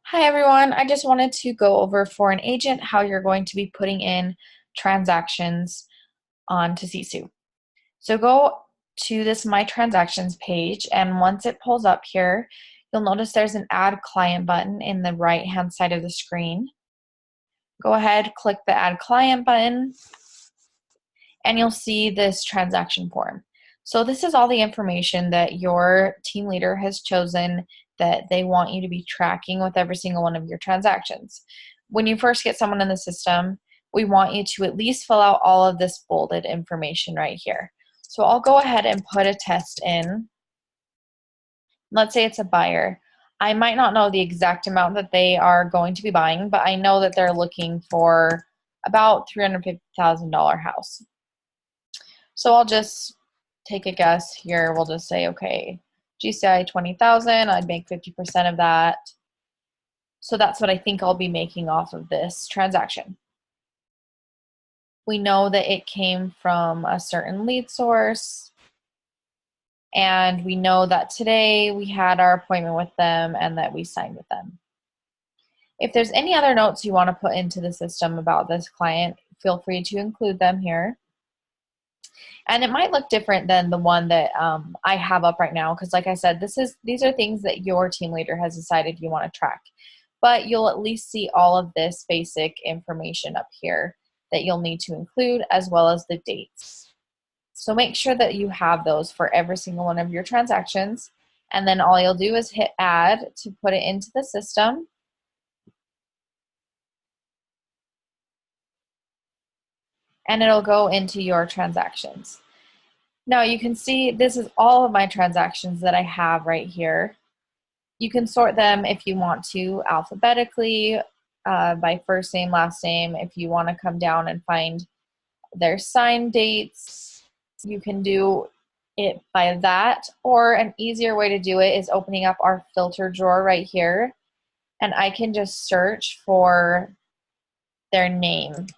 Hi everyone, I just wanted to go over for an agent how you're going to be putting in transactions onto Sisu. So go to this My Transactions page, and once it pulls up here, you'll notice there's an Add Client button in the right hand side of the screen. Go ahead, click the Add Client button, and you'll see this transaction form. So this is all the information that your team leader has chosen that they want you to be tracking with every single one of your transactions. When you first get someone in the system, we want you to at least fill out all of this bolded information right here. So I'll go ahead and put a test in. Let's say it's a buyer. I might not know the exact amount that they are going to be buying, but I know that they're looking for about $350,000 house. So I'll just take a guess here. We'll just say, okay, GCI 20,000, I'd make 50% of that. So that's what I think I'll be making off of this transaction. We know that it came from a certain lead source, and we know that today we had our appointment with them and that we signed with them. If there's any other notes you want to put into the system about this client, feel free to include them here. And it might look different than the one that I have up right now, because like I said, these are things that your team leader has decided you want to track. But you'll at least see all of this basic information up here that you'll need to include, as well as the dates. So make sure that you have those for every single one of your transactions. And then all you'll do is hit add to put it into the system. And it'll go into your transactions. Now you can see this is all of my transactions that I have right here. You can sort them if you want to alphabetically, by first name, last name. If you want to come down and find their sign dates, you can do it by that. Or an easier way to do it is opening up our filter drawer right here, and I can just search for their name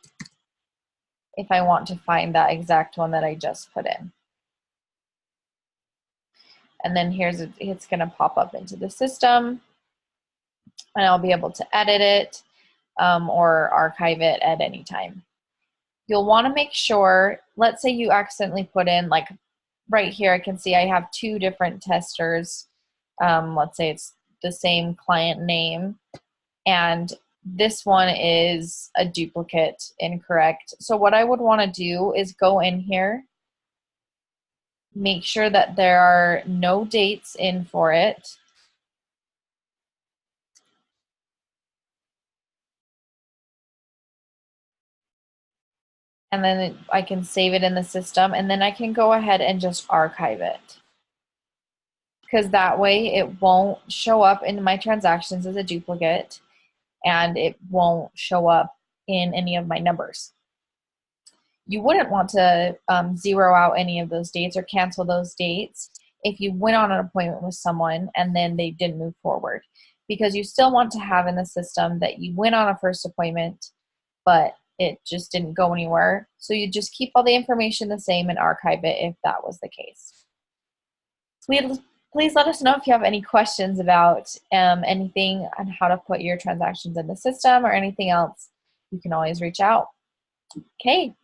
if I want to find that exact one that I just put in. And then it's going to pop up into the system, and I'll be able to edit it or archive it at any time. You'll want to make sure, let's say you accidentally put in, like right here, I can see I have two different testers. Let's say it's the same client name, and this one is a duplicate, incorrect. So what I would want to do is go in here, make sure that there are no dates in for it. And then I can save it in the system, and then I can go ahead and just archive it. Because that way it won't show up in my transactions as a duplicate, and it won't show up in any of my numbers. You wouldn't want to zero out any of those dates or cancel those dates if you went on an appointment with someone and then they didn't move forward, because you still want to have in the system that you went on a first appointment, but it just didn't go anywhere. So you just keep all the information the same and archive it if that was the case. Please let us know if you have any questions about anything on how to put your transactions in the system or anything else. You can always reach out. Okay.